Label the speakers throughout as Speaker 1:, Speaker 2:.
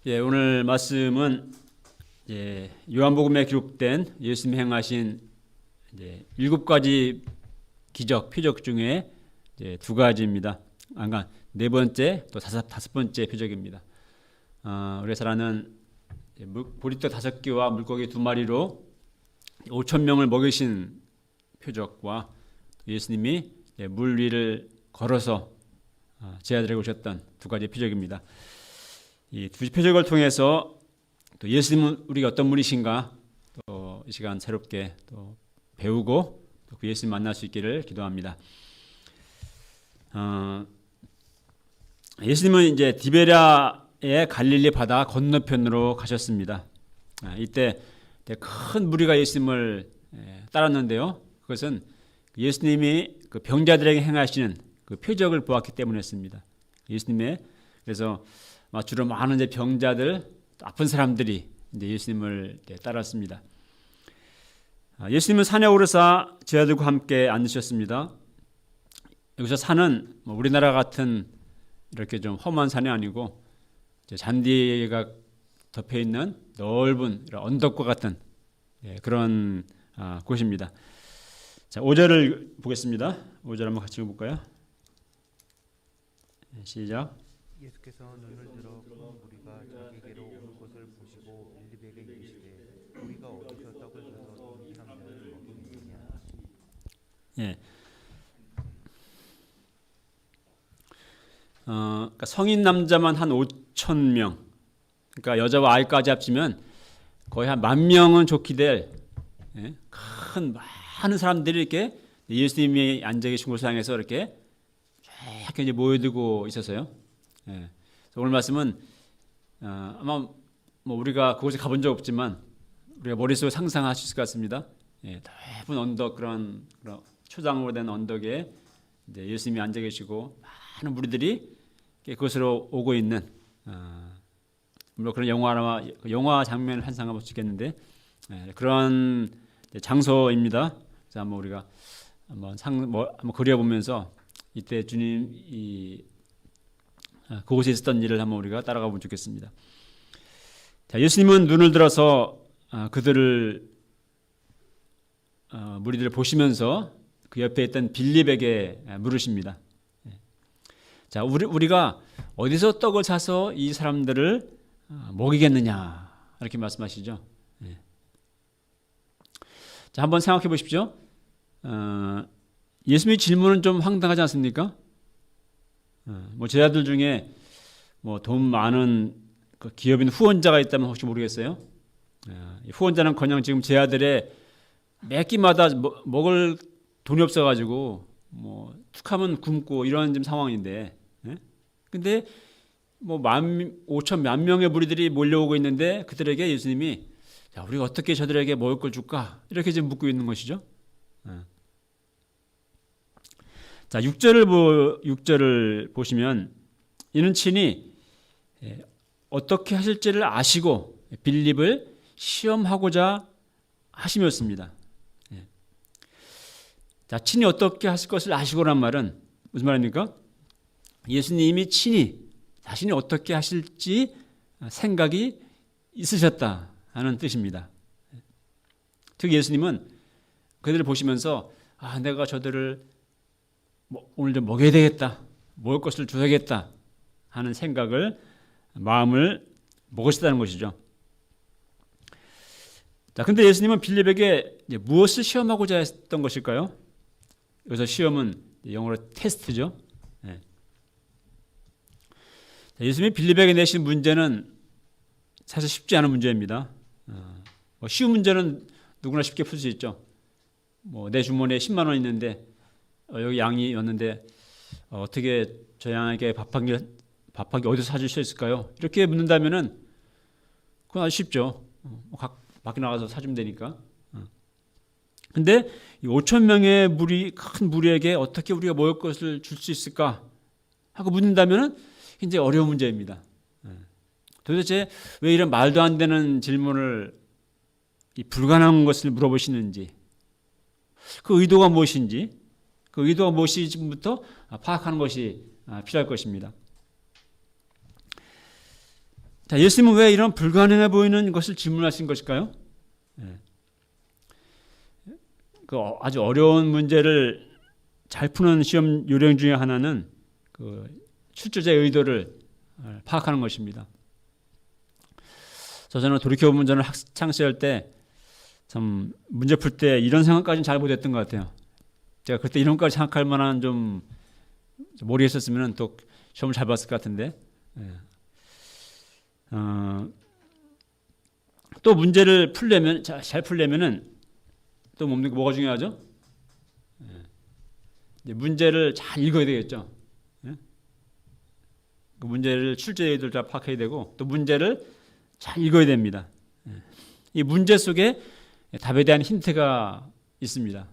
Speaker 1: 오늘 말씀은 요한복음에 기록된 예수님이 행하신 7가지 기적, 표적 중에 두 가지입니다. 그러니까 네 번째 또 다섯 번째 표적입니다. 우리 사람은 보리떡 5개와 물고기 2마리로 5,000명을 먹이신 표적과 예수님이 물 위를 걸어서 제자들에게 오셨던 두 가지 표적입니다. 이 두 표적을 통해서 또 예수님은 우리가 어떤 분이신가 또 이 시간 새롭게 또 배우고 또 그 예수님 만날 수 있기를 기도합니다. 예수님은 이제 디베랴의 갈릴리 바다 건너편으로 가셨습니다. 이때 큰 무리가 예수님을 따랐는데요. 그것은 예수님이 그 병자들에게 행하시는 그 표적을 보았기 때문이었습니다. 예수님의 그래서 주로 많은 이제 병자들, 아픈 사람들이 이제 예수님을 따랐습니다. 예수님은 산에 오르사 제자들과 함께 앉으셨습니다. 여기서 산은 우리나라 같은 이렇게 좀 험한 산이 아니고 잔디가 덮여 있는 넓은 언덕과 같은 그런 곳입니다. 자, 5절을 보겠습니다. 5절 한번 같이 읽어볼까요? 시작.
Speaker 2: 예수께서 눈을 들어 큰 무리가 자기에게로 오는 것을 보시고 빌립에게 이르시되 우리가 어디서 떡을 사서 이 사람들을 먹이느냐.
Speaker 1: 그러니까 성인 남자만 한 5,000명, 그러니까 여자와 아이까지 합치면 거의 한 10,000명은 좋게 될 큰 많은 사람들이 이렇게 예수님이 앉아 계신 곳을 향해서 이렇게 쫙 이제 모여들고 있었어요. 오늘 말씀은 아마 우리가 그곳에 가본 적 없지만 우리가 머릿속에 상상할 수 있을 것 같습니다. 넓은 언덕 그런 초장으로 된 언덕에 이제 예수님이 앉아 계시고 많은 무리들이 그곳으로 오고 있는 물론 그런 영화 장면을 환상해 볼 수 있겠는데 그런 장소입니다. 그래서 한번 우리가 한번 그려보면서 이때 주님이 그곳에 있었던 일을 한번 우리가 따라가 보면 좋겠습니다. 자, 예수님은 눈을 들어서 무리들을 보시면서 그 옆에 있던 빌립에게 물으십니다. 자, 우리가 어디서 떡을 사서 이 사람들을 먹이겠느냐 이렇게 말씀하시죠. 자, 한번 생각해 보십시오. 예수님의 질문은 좀 황당하지 않습니까? 제자들 중에 돈 많은 그 기업인 후원자가 있다면 혹시 모르겠어요. 후원자는커녕 지금 제자들의 매 끼마다 먹을 돈이 없어가지고 툭하면 굶고 이런 좀 상황인데, 근데 15,000만 명의 무리들이 몰려오고 있는데 그들에게 예수님이 자, 우리가 어떻게 저들에게 먹을 걸 줄까? 이렇게 지금 묻고 있는 것이죠. 자, 6절을 보시면 이는 친히 어떻게 하실지를 아시고 빌립을 시험하고자 하심이었습니다. 자, 친히 어떻게 하실 것을 아시고란 말은 무슨 말입니까? 예수님이 친히 자신이 어떻게 하실지 생각이 있으셨다 하는 뜻입니다. 즉 예수님은 그들을 보시면서 내가 저들을 오늘 좀 먹여야 되겠다, 먹을 것을 줘야겠다 하는 마음을 먹으시다는 것이죠. 자, 근데 예수님은 빌립에게 무엇을 시험하고자 했던 것일까요? 여기서 시험은 영어로 테스트죠. 예수님이 빌립에게 내신 문제는 사실 쉽지 않은 문제입니다. 쉬운 문제는 누구나 쉽게 풀 수 있죠. 내 주머니에 10만 원 있는데 여기 양이 왔는데 어떻게 저 양에게 밥 한 개 어디서 사줄 수 있을까요? 이렇게 묻는다면은 그건 아주 쉽죠. 밖에 나가서 사주면 되니까. 근데 이 5,000명의 큰 무리에게 어떻게 우리가 먹을 것을 줄 수 있을까 하고 묻는다면은 굉장히 어려운 문제입니다. 도대체 왜 이런 말도 안 되는 질문을 불가능한 것을 물어보시는지, 그 의도가 무엇인지, 그 의도가 무엇인지 지금부터 파악하는 것이 필요할 것입니다. 자, 예수님은 왜 이런 불가능해 보이는 것을 질문하신 것일까요? 예. 그 아주 어려운 문제를 잘 푸는 시험 요령 중에 하나는 그 출제자의 의도를 파악하는 것입니다. 저는 돌이켜보면 저는 학창 시절 때 참 문제 풀 때 이런 생각까지는 잘 못했던 것 같아요. 제가 그때 이런 것까지 생각할 만한 좀 모르겠었으면 또 시험을 잘 봤을 것 같은데. 예. 또 문제를 풀려면 잘 풀려면은 또 뭐가 중요하죠? 예. 이제 문제를 잘 읽어야 되겠죠. 예? 그 문제를 출제자들 다 파악해야 되고 또 문제를 잘 읽어야 됩니다. 예. 이 문제 속에 답에 대한 힌트가 있습니다.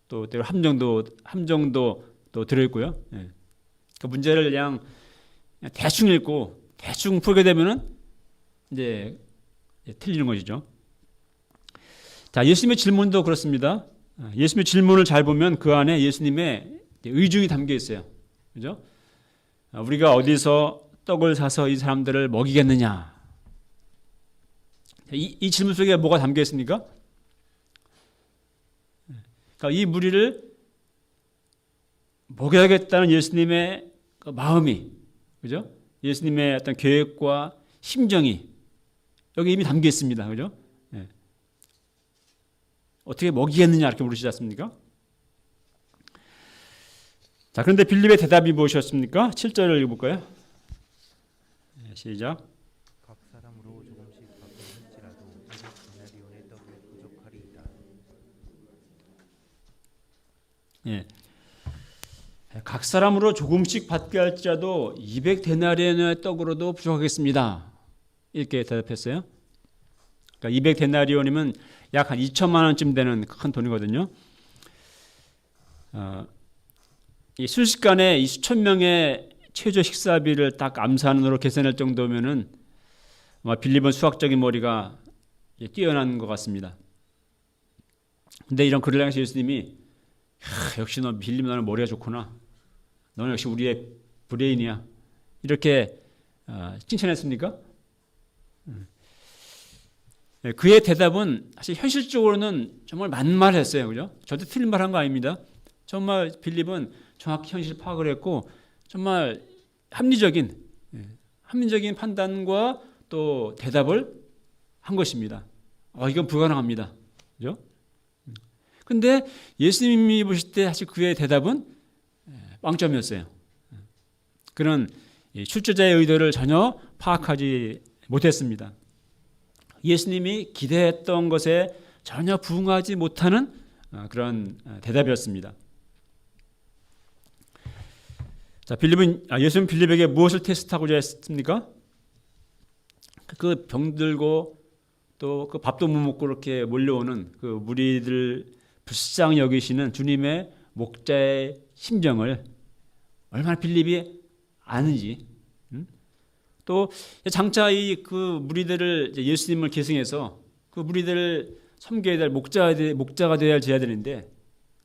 Speaker 1: 또 때로 함정도 또 들어있고요. 예. 그 문제를 그냥 대충 읽고 대충 풀게 되면은 이제 틀리는 것이죠. 자, 예수님의 질문도 그렇습니다. 예수님의 질문을 잘 보면 그 안에 예수님의 의중이 담겨 있어요. 그죠? 우리가 어디서 떡을 사서 이 사람들을 먹이겠느냐? 이 질문 속에 뭐가 담겨 있습니까? 그러니까 이 무리를 먹여야겠다는 예수님의 그 마음이, 그죠? 예수님의 어떤 계획과 심정이 여기 이미 담겨 있습니다. 그죠? 예. 어떻게 먹이겠느냐 이렇게 물으시지 않습니까? 자, 그런데 빌립의 대답이 무엇이었습니까? 7절을 읽어볼까요? 예, 시작.
Speaker 2: 각 사람으로 조금씩 받고 할지라도 200데나리온의 떡이 부족하리이다.
Speaker 1: 예. 각 사람으로 조금씩 받게 할지라도 200데나리온의 떡으로도 부족하겠습니다. 이렇게 대답했어요. 그러니까 200데나리온이면 약 한 2천만 원쯤 되는 큰 돈이거든요. 이 순식간에 이 수천 명의 최저 식사비를 딱 암산으로 계산할 정도면은 빌립은 수학적인 머리가 뛰어난 것 같습니다. 근데 이런 글을 향해서 예수님이 역시 너 빌립 너는 머리가 좋구나. 너는 역시 우리의 브레인이야. 이렇게 칭찬했습니까? 그의 대답은 사실 현실적으로는 정말 맞는 말을 했어요. 그죠? 절대 틀린 말 한 거 아닙니다. 정말 빌립은 정확히 현실 파악을 했고 정말 합리적인 판단과 또 대답을 한 것입니다. 이건 불가능합니다. 그죠? 근데 예수님이 보실 때 사실 그의 대답은 빵점이었어요. 그는 출제자의 의도를 전혀 파악하지 못했습니다. 예수님이 기대했던 것에 전혀 부응하지 못하는 그런 대답이었습니다. 자, 예수님 빌립에게 무엇을 테스트하고자 했습니까? 그 병들고 또 그 밥도 못 먹고 이렇게 몰려오는 그 무리들 불쌍히 여기시는 주님의 목자의 심정을 얼마나 빌립이 아는지, 또 장차 그 무리들을 예수님을 계승해서 그 무리들을 섬겨야 될 목자가 되어야 할 제자들인데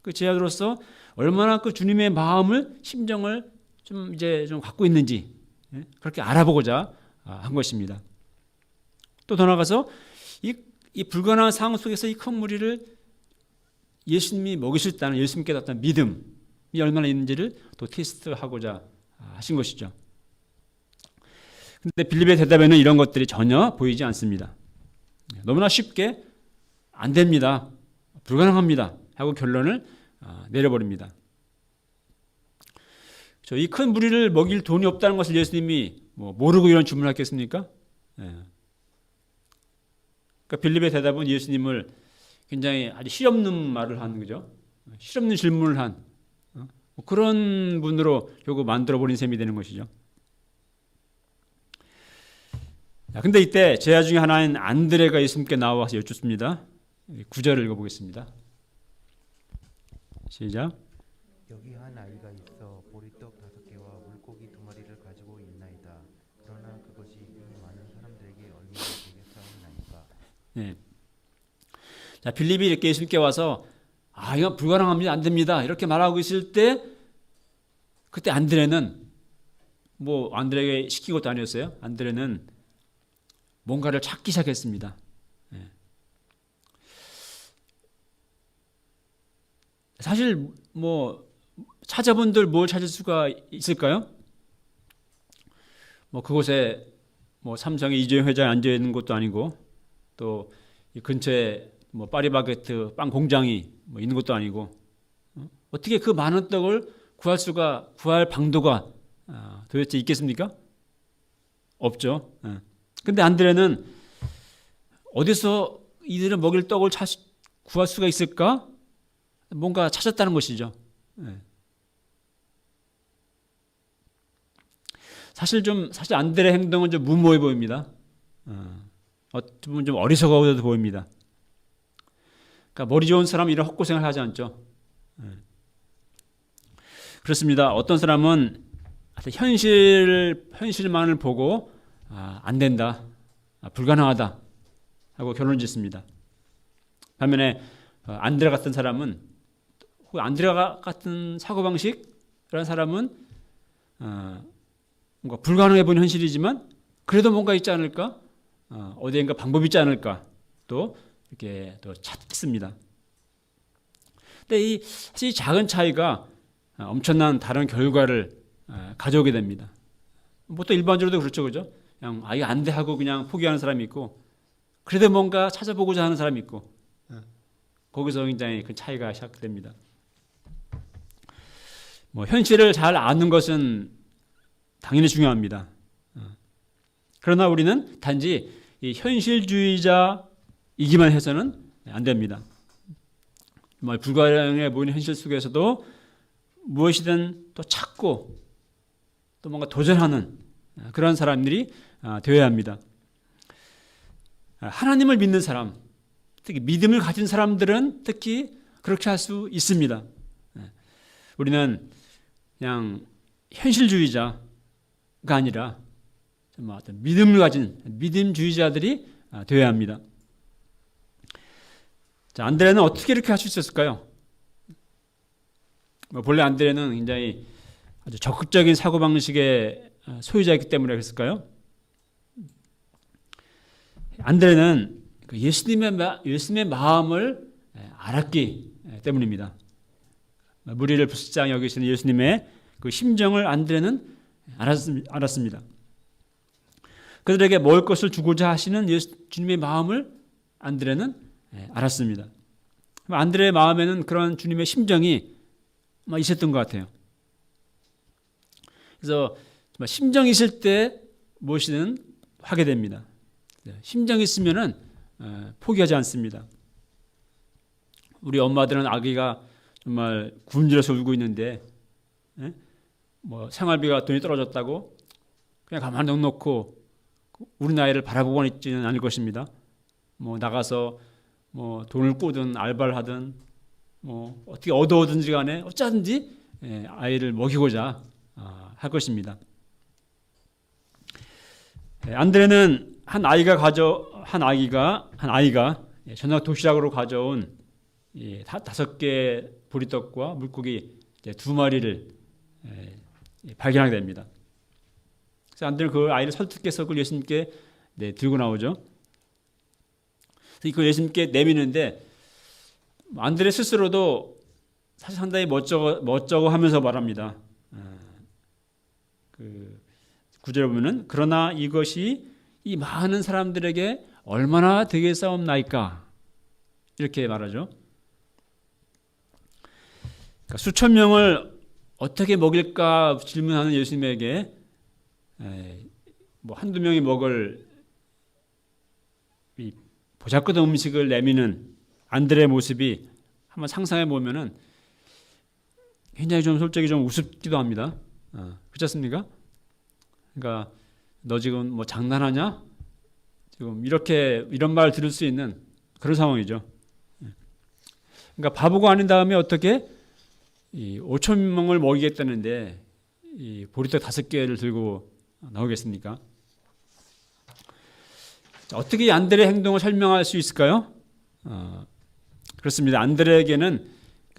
Speaker 1: 그 제자들로서 얼마나 그 주님의 마음을 심정을 좀 갖고 있는지 그렇게 알아보고자 한 것입니다. 또 더 나아가서 이 불가능한 상황 속에서 이 큰 무리를 예수님이 먹이실 수 있다는 예수님께 어떤 믿음이 얼마나 있는지를 또 테스트하고자 하신 것이죠. 그런데 빌립의 대답에는 이런 것들이 전혀 보이지 않습니다. 너무나 쉽게 안 됩니다. 불가능합니다. 하고 결론을 내려버립니다. 이 큰 무리를 먹일 돈이 없다는 것을 예수님이 모르고 이런 질문을 했겠습니까? 그러니까 빌립의 대답은 예수님을 굉장히 아주 실없는 말을 한 거죠. 실없는 질문을 한 그런 분으로 결국 만들어버린 셈이 되는 것이죠. 근데 이때 제자 중에 하나인 안드레가 예수님께 나와서 여쭙습니다. 9절을 읽어보겠습니다. 시작.
Speaker 2: 여기 한 아이가 있어 보리떡 5개와 물고기 2마리를 가지고 있나이다. 그러나 그것이 이 많은 사람들에게 얼마나 되겠사옵나이까.
Speaker 1: 네. 자, 빌립이 이렇게 예수님께 와서 이건 불가능합니다. 안 됩니다. 이렇게 말하고 있을 때 그때 안드레는 안드레에게 시킨 것도 아니었어요. 안드레는 뭔가를 찾기 시작했습니다. 예. 사실 뭐 찾아본들 뭘 찾을 수가 있을까요? 뭐 그곳에 뭐 삼성의 이재용 회장이 앉아 있는 것도 아니고 또 이 근처에 뭐 파리바게트 빵 공장이 뭐 있는 것도 아니고 어떻게 그 많은 떡을 구할 방도가 도대체 있겠습니까? 없죠. 근데 안드레는 어디서 이들을 먹일 떡을 구할 수가 있을까? 뭔가 찾았다는 것이죠. 사실 안드레 행동은 좀 무모해 보입니다. 어떻게 보면 좀 어리석어도 보입니다. 그러니까 머리 좋은 사람은 이런 헛고생을 하지 않죠. 그렇습니다. 어떤 사람은 현실만을 보고 안 된다, 불가능하다 하고 결론을 짓습니다. 반면에 안드레 같은 사람은, 혹은 안드레 같은 사고방식이라는 사람은 뭔가 불가능해 보이는 현실이지만 그래도 뭔가 있지 않을까? 어디엔가 방법이 있지 않을까? 또 이렇게 또 찾습니다. 근데 사실 이 작은 차이가 엄청난 다른 결과를 가져오게 됩니다. 보통 일반적으로도 그렇죠, 그죠? 그냥 이거 안 돼 하고 그냥 포기하는 사람이 있고, 그래도 뭔가 찾아보고자 하는 사람이 있고, 거기서 굉장히 큰 차이가 시작됩니다. 뭐 현실을 잘 아는 것은 당연히 중요합니다. 그러나 우리는 단지 이 현실주의자이기만 해서는 안 됩니다. 정말 불가능해 보이는 현실 속에서도 무엇이든 또 찾고 또 뭔가 도전하는 그런 사람들이 되어야 합니다. 하나님을 믿는 사람, 특히 믿음을 가진 사람들은 특히 그렇게 할 수 있습니다. 우리는 그냥 현실주의자가 아니라 어떤 믿음을 가진 믿음주의자들이 되어야 합니다. 자, 안드레는 어떻게 이렇게 할 수 있었을까요? 본래 안드레는 굉장히 아주 적극적인 사고방식의 소유자이기 때문에 그랬을까요? 안드레는 예수님의 마음을 알았기 때문입니다. 무리를 불쌍히 여기시는 예수님의 그 심정을 안드레는 알았습니다. 그들에게 먹을 것을 주고자 하시는 주님의 마음을 안드레는 알았습니다. 안드레의 마음에는 그런 주님의 심정이 있었던 것 같아요. 그래서 심정이 있을 때 무엇이든 하게 됩니다. 심정이 있으면은 포기하지 않습니다. 우리 엄마들은 아기가 정말 굶주려서 울고 있는데 뭐 생활비가 돈이 떨어졌다고 그냥 가만히 넉놓고 우리 아이를 바라보고 있지는 않을 것입니다. 뭐 나가서 뭐 돈을 꾸든 알바를 하든 뭐 어떻게 얻어오든지 간에 어쩌든지 아이를 먹이고자 할 것입니다. 안드레는 한 아이가 저녁 도시락으로 가져온 5개 보리떡과 물고기 2마리를 발견하게 됩니다. 그래서 안드레는 그 아이를 설득해서 그걸 예수님께 들고 나오죠. 그래서 예수님께 내미는데 안드레 스스로도 사실 상당히 멋쩍어 하면서 말합니다. 그 구절에 보면은 그러나 이것이 이 많은 사람들에게 얼마나 되겠사옵나이까 이렇게 말하죠. 그러니까 수천 명을 어떻게 먹일까 질문하는 예수님에게 뭐 한두 명이 먹을 이 보잘것없는 음식을 내미는 안드레의 모습이 한번 상상해 보면은 굉장히 좀 솔직히 좀 우습기도 합니다. 그렇지 않습니까? 그러니까 너 지금 뭐 장난하냐? 지금 이런 말 들을 수 있는 그런 상황이죠. 그러니까 바보가 아닌 다음에 어떻게 5천 명을 먹이겠다는데 이 보리떡 5개를 들고 나오겠습니까? 자, 어떻게 안드레의 행동을 설명할 수 있을까요? 그렇습니다. 안드레에게는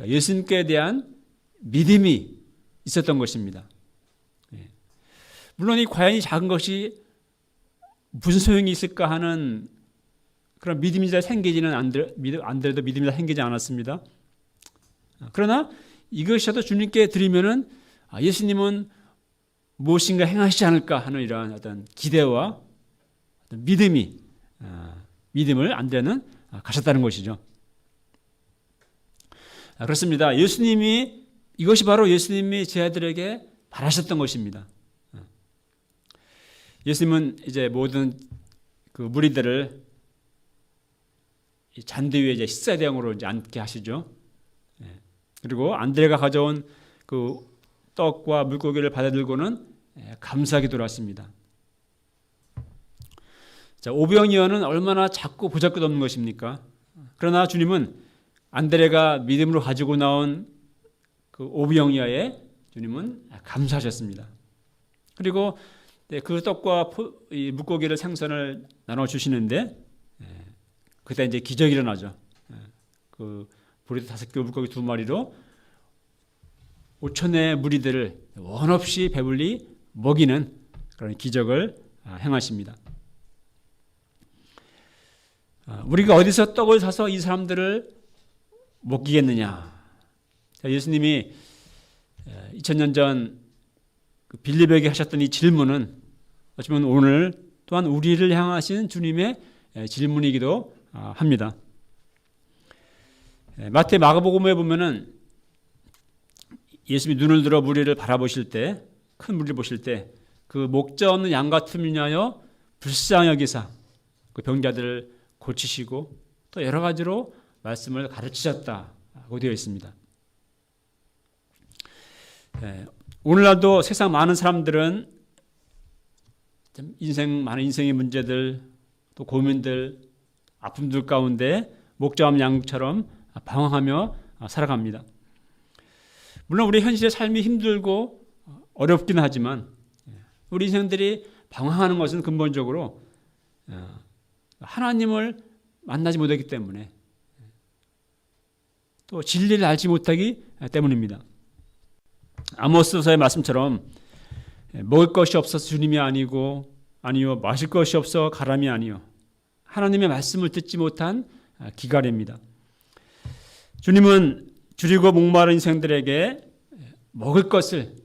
Speaker 1: 예수님께 대한 믿음이 있었던 것입니다. 물론 이 과연이 작은 것이 무슨 소용이 있을까 하는 그런 믿음이 잘 생기지는 않더라도 믿음이 잘 생기지 않았습니다. 그러나 이것이라도 주님께 드리면은 예수님은 무엇인가 행하시지 않을까 하는 이러한 어떤 기대와 어떤 믿음을 안드레는 가졌다는 것이죠. 그렇습니다. 이것이 바로 예수님이 제 아들에게 바라셨던 것입니다. 예수님은 이제 모든 그 무리들을 잔디 위에 이제 식사 대용으로 이제 앉게 하시죠. 그리고 안드레가 가져온 그 떡과 물고기를 받아들고는 감사하게 돌아왔습니다. 자, 오병이어는 얼마나 작고 보잘것없는 것입니까? 그러나 주님은 안드레가 믿음으로 가지고 나온 그 오병이어에 주님은 감사하셨습니다. 그리고 그 떡과 이 물고기를 생선을 나눠 주시는데 그때 이제 기적이 일어나죠. 그 보리떡 5개, 물고기 2마리로 5천의 무리들을 원 없이 배불리 먹이는 그런 기적을 행하십니다. 우리가 어디서 떡을 사서 이 사람들을 먹이겠느냐? 예수님이 2000년 전 빌립에게 하셨던 이 질문은 어쩌면 오늘 또한 우리를 향하신 주님의 질문이기도 합니다. 마태 마가복음에 보면은 예수님이 눈을 들어 무리를 바라보실 때, 큰 무리를 보실 때 그 목자 없는 양 같음을 위하여 불쌍히 여기사 그 병자들을 고치시고 또 여러 가지로 말씀을 가르치셨다고 되어 있습니다. 오늘날도 세상 많은 사람들은 많은 인생의 문제들 또 고민들 아픔들 가운데 목자 없는 양처럼 방황하며 살아갑니다. 물론 우리 현실의 삶이 힘들고 어렵긴 하지만 우리 인생들이 방황하는 것은 근본적으로 하나님을 만나지 못하기 때문에 또 진리를 알지 못하기 때문입니다. 아모스서의 말씀처럼 먹을 것이 없어서 주님이 아니요 마실 것이 없어 가람이 아니요 하나님의 말씀을 듣지 못한 기갈입니다. 주님은 줄이고 목마른 인생들에게 먹을 것을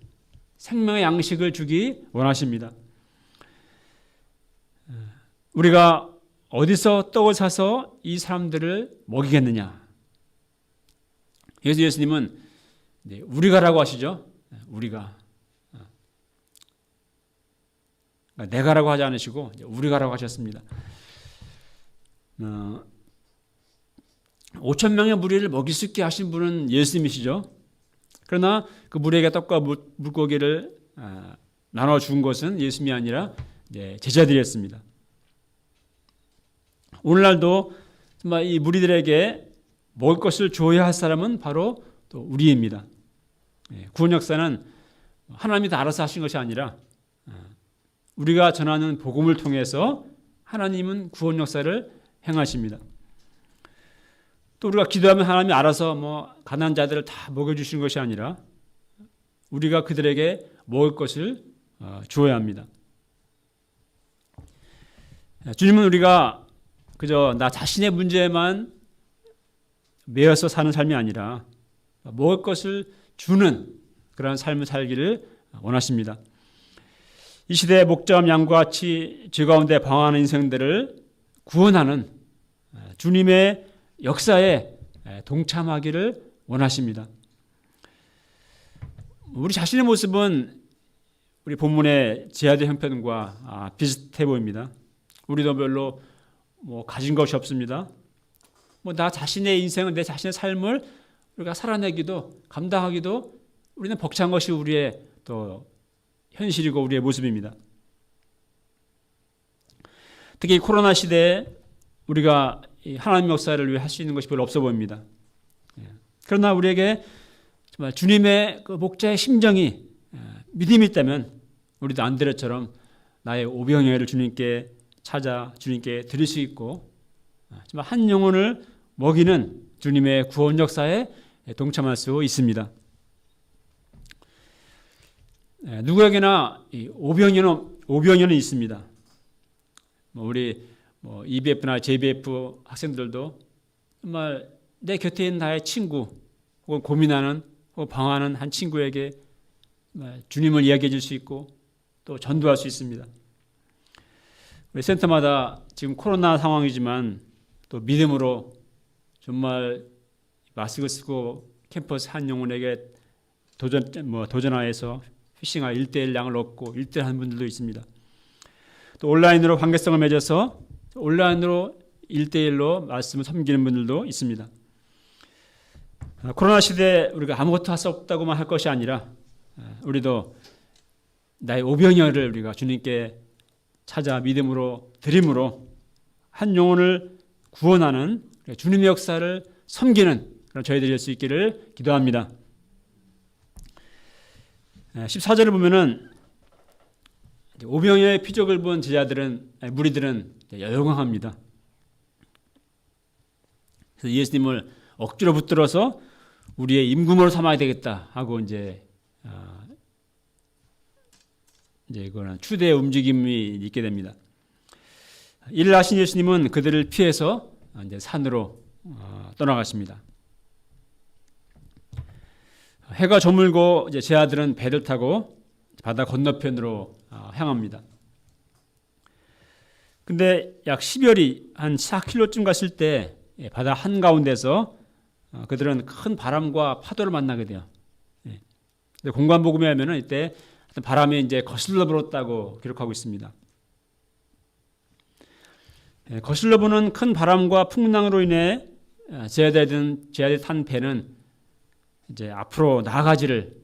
Speaker 1: 생명의 양식을 주기 원하십니다. 우리가 어디서 떡을 사서 이 사람들을 먹이겠느냐? 그래서 예수님은 우리가라고 하시죠. 우리가. 내가라고 하지 않으시고 우리가라고 하셨습니다. 5천 명의 무리를 먹일 수 있게 하신 분은 예수님이시죠. 그러나 그 무리에게 떡과 물고기를 나눠준 것은 예수님이 아니라 제자들이었습니다. 오늘날도 정말 이 무리들에게 먹을 것을 줘야 할 사람은 바로 또 우리입니다. 구원 역사는 하나님이 다 알아서 하신 것이 아니라 우리가 전하는 복음을 통해서 하나님은 구원 역사를 행하십니다. 또 우리가 기도하면 하나님이 알아서 가난한 자들을 다 먹여주시는 것이 아니라 우리가 그들에게 먹을 것을 주어야 합니다. 주님은 우리가 그저 나 자신의 문제에만 매여서 사는 삶이 아니라 먹을 것을 주는 그런 삶을 살기를 원하십니다. 이 시대의 목자와 양과 같이 죄 가운데 방황하는 인생들을 구원하는 주님의 역사에 동참하기를 원하십니다. 우리 자신의 모습은 우리 본문의 제아들 형편과 비슷해 보입니다. 우리도 별로 가진 것이 없습니다. 나 자신의 인생을 내 자신의 삶을 우리가 살아내기도 감당하기도 우리는 벅찬 것이 우리의 또 현실이고 우리의 모습입니다. 특히 코로나 시대에 우리가 하나님 역사를 위해 할 수 있는 것이 별로 없어 보입니다. 그러나 우리에게 정말 주님의 그 목자의 심정이 믿음이 있다면 우리도 안드레처럼 나의 오병이어를 주님께 찾아 주님께 드릴 수 있고 정말 한 영혼을 먹이는 주님의 구원 역사에 동참할 수 있습니다. 누구에게나 오병이어는 있습니다. 우리 EBF나 JBF 학생들도 정말 내 곁에 있는 나의 친구 혹은 고민하는 혹은 방황하는 한 친구에게 주님을 이야기해 줄 수 있고 또 전도할 수 있습니다. 우리 센터마다 지금 코로나 상황이지만 또 믿음으로 정말 마스크 쓰고 캠퍼스 한 영혼에게 도전하여서 피싱할 1:1 양을 얻고 1:1 하는 분들도 있습니다. 또 온라인으로 관계성을 맺어서 온라인으로 1:1로 말씀을 섬기는 분들도 있습니다. 코로나 시대에 우리가 아무것도 할 수 없다고만 할 것이 아니라 우리도 나의 오병이어를 우리가 주님께 찾아 믿음으로 드림으로 한 영혼을 구원하는 주님의 역사를 섬기는 그런 저희들이 될 수 있기를 기도합니다. 14절을 보면은 오병이어의 피족을 본 제자들은 무리들은 열광합니다. 그래서 예수님을 억지로 붙들어서 우리의 임금으로 삼아야 되겠다 하고 이제 이거는 추대의 움직임이 있게 됩니다. 이를 아신 예수님은 그들을 피해서 이제 산으로 떠나가십니다. 해가 저물고 이제 제 아들은 배를 타고 바다 건너편으로 향합니다. 근데 약 10여리 한 4km쯤 갔을 때 바다 한가운데서 그들은 큰 바람과 파도를 만나게 돼요. 근데 공관복음에 하면은 이때 바람이 이제 거슬러 불었다고 기록하고 있습니다. 거슬러 부는 큰 바람과 풍랑으로 인해 제자들이 탄 배는 이제 앞으로 나아가지를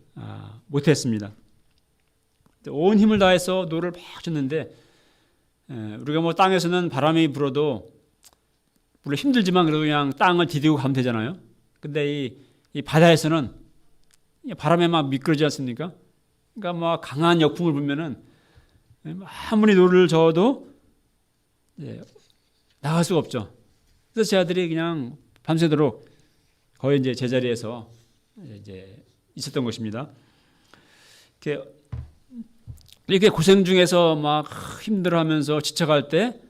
Speaker 1: 못했습니다. 온 힘을 다해서 노를 막 쳤는데 우리가 땅에서는 바람이 불어도 물론 힘들지만 그래도 그냥 땅을 디디고 가면 되잖아요. 근데 이 바다에서는 바람에 막 미끄러지지 않습니까? 그러니까 막 강한 역풍을 불면은 아무리 노를 저어도 나갈 수가 없죠. 그래서 제자들이 그냥 밤새도록 거의 이제 제자리에서 이제 있었던 것입니다. 이렇게 고생 중에서 막 힘들어하면서 지쳐갈 때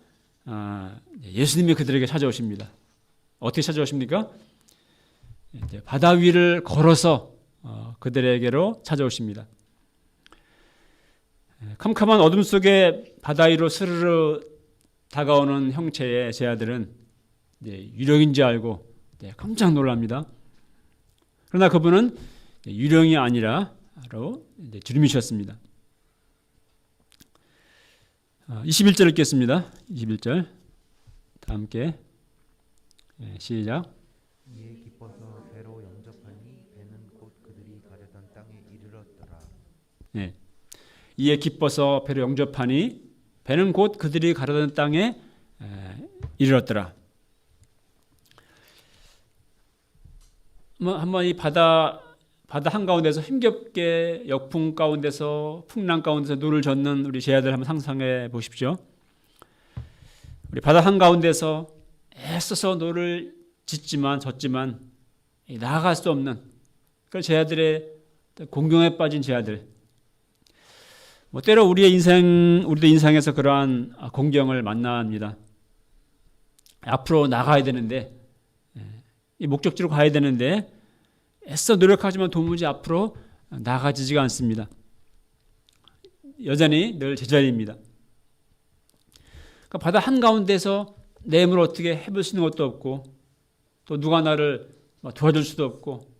Speaker 1: 예수님이 그들에게 찾아오십니다. 어떻게 찾아오십니까? 이제 바다 위를 걸어서 그들에게로 찾아오십니다. 캄캄한 어둠 속에 바다 위로 스르르 다가오는 형체의 제자들은 유령인지 알고 깜짝 놀랍니다. 그러나 그분은 유령이 아니라로 주님이셨습니다. 21절 읽겠습니다. 21절 다 함께 시작.
Speaker 2: 이에 기뻐서 배로 영접하니 배는 곧 그들이 가려던 땅에 이르렀더라.
Speaker 1: 이에 기뻐서 배로 영접하니 배는 곧 그들이 가려던 땅에 이르렀더라. 한번 이 바다 한가운데서 힘겹게 역풍 가운데서 풍랑 가운데서 노를 젓는 우리 제자들 한번 상상해 보십시오. 우리 바다 한가운데서 애써서 노를 젓지만 나아갈 수 없는 그런 제자들의 공경에 빠진 제자들. 때로 우리도 인생에서 그러한 공경을 만납니다. 앞으로 나가야 되는데 이 목적지로 가야 되는데 애써 노력하지만 도무지 앞으로 나가지지가 않습니다. 여전히 늘 제자리입니다. 그러니까 바다 한가운데서 내 힘으로 어떻게 해볼 수 있는 것도 없고 또 누가 나를 도와줄 수도 없고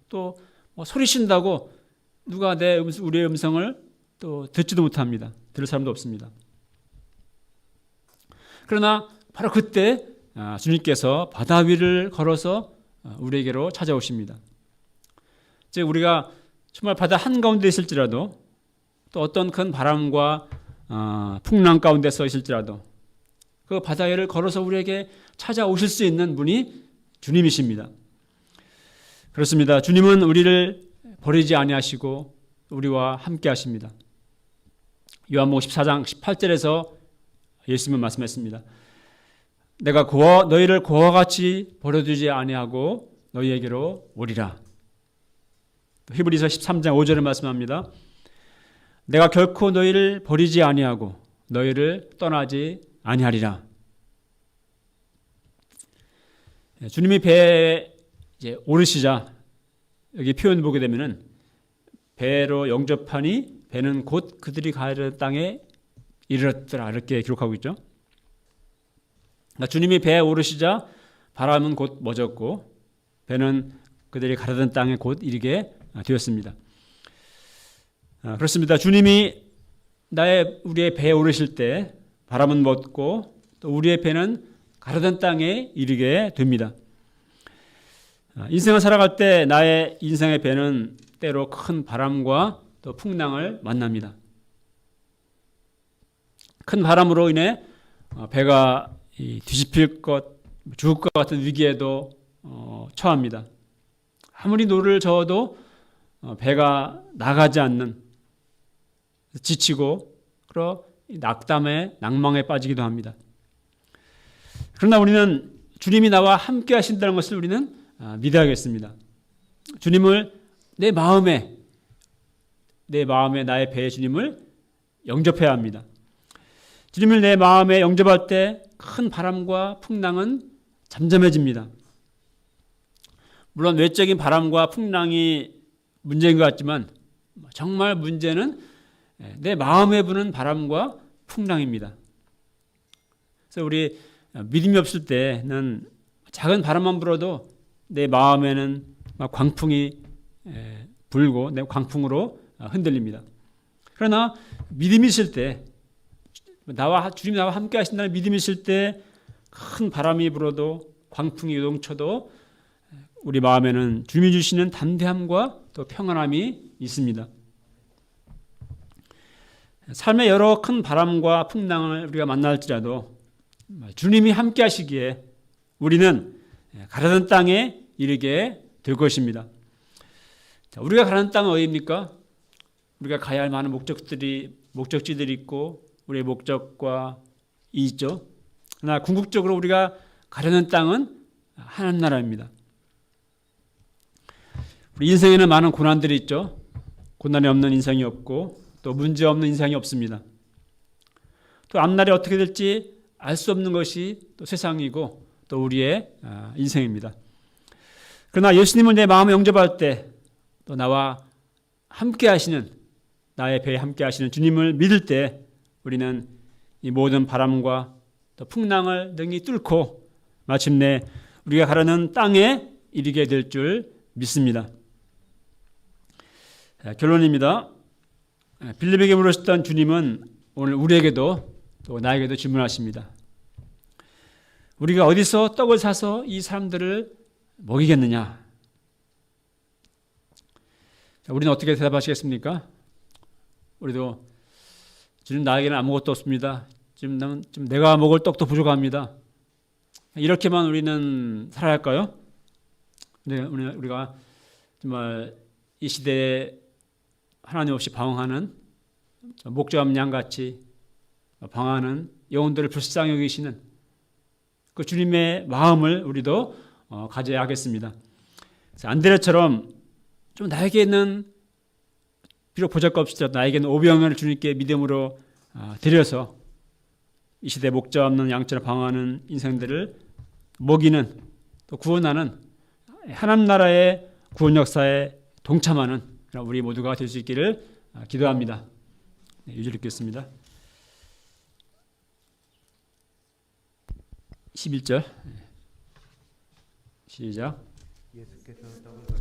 Speaker 1: 또 소리친다고 누가 우리의 음성을 또 듣지도 못합니다. 들을 사람도 없습니다. 그러나 바로 그때 주님께서 바다 위를 걸어서 우리에게로 찾아오십니다. 즉 우리가 정말 바다 한가운데 있을지라도 또 어떤 큰 바람과 풍랑 가운데 서 있을지라도 그 바다 위를 걸어서 우리에게 찾아오실 수 있는 분이 주님이십니다. 그렇습니다. 주님은 우리를 버리지 아니하시고 우리와 함께 하십니다. 요한복음 14장 18절에서 예수님은 말씀했습니다. 내가 너희를 고와 같이 버려두지 아니하고 너희에게로 오리라. 히브리서 13장 5절을 말씀합니다. 내가 결코 너희를 버리지 아니하고 너희를 떠나지 아니하리라. 주님이 배에 이제 오르시자 여기 표현 보게 되면은 배로 영접하니 배는 곧 그들이 가려는 땅에 이르렀더라 이렇게 기록하고 있죠. 그러니까 주님이 배에 오르시자 바람은 곧 멎었고 배는 그들이 가려던 땅에 곧 이르게 되었습니다. 그렇습니다. 주님이 우리의 배에 오르실 때 바람은 멎고 또 우리의 배는 가려던 땅에 이르게 됩니다. 인생을 살아갈 때 나의 인생의 배는 때로 큰 바람과 또 풍랑을 만납니다. 큰 바람으로 인해 배가 뒤집힐 죽을 것 같은 위기에도 처합니다. 아무리 노를 저어도 배가 나가지 않는 지치고 그러 낙담에 낭망에 빠지기도 합니다. 그러나 우리는 주님이 나와 함께 하신다는 것을 우리는 믿어야겠습니다. 주님을 내 마음에 나의 배에 주님을 영접해야 합니다. 주님을 내 마음에 영접할 때 큰 바람과 풍랑은 잠잠해집니다. 물론 외적인 바람과 풍랑이 문제인 것 같지만 정말 문제는 내 마음에 부는 바람과 풍랑입니다. 그래서 우리 믿음이 없을 때는 작은 바람만 불어도 내 마음에는 막 광풍이 불고 내 광풍으로 흔들립니다. 그러나 믿음이 있을 때 주님이 나와 함께 하신다는 믿음이 있을 때 큰 바람이 불어도 광풍이 요동쳐도 우리 마음에는 주님이 주시는 담대함과 또 평안함이 있습니다. 삶의 여러 큰 바람과 풍랑을 우리가 만날지라도 주님이 함께 하시기에 우리는 가려던 땅에 이르게 될 것입니다. 우리가 가는 땅은 어디입니까? 우리가 가야 할 많은 목적지들이 있고 우리의 목적과 있죠. 그러나 궁극적으로 우리가 가려는 땅은 하나님 나라입니다. 우리 인생에는 많은 고난들이 있죠. 고난이 없는 인생이 없고 또 문제 없는 인생이 없습니다. 또 앞날이 어떻게 될지 알 수 없는 것이 또 세상이고 또 우리의 인생입니다. 그러나 예수님을 내 마음에 영접할 때 또 나와 함께 하시는 나의 배에 함께 하시는 주님을 믿을 때 우리는 이 모든 바람과 또 풍랑을 능히 뚫고 마침내 우리가 가려는 땅에 이르게 될 줄 믿습니다. 결론입니다. 빌립에게 물으셨던 주님은 오늘 우리에게도 또 나에게도 질문하십니다. 우리가 어디서 떡을 사서 이 사람들을 먹이겠느냐? 우리는 어떻게 대답하시겠습니까? 우리도 주님 나에게는 아무것도 없습니다. 지금 내가 먹을 떡도 부족합니다. 이렇게만 우리는 살아야 할까요? 네, 우리가 정말 이 시대에 하나님 없이 방황하는 목자 없는 양같이 방황하는 영혼들을 불쌍히 여기시는 그 주님의 마음을 우리도 가져야 하겠습니다. 안드레처럼 좀 나에게는 비록 보잘것없더라도 나에게는 오병을 주님께 믿음으로 드려서 이 시대 목자 없는 양처럼 방황하는 인생들을 먹이는 또 구원하는 하나님 나라의 구원 역사에 동참하는 우리 모두가 될 수 있기를 기도합니다. 2절 읽겠습니다. 11절 시작.
Speaker 2: 예수께서 떡을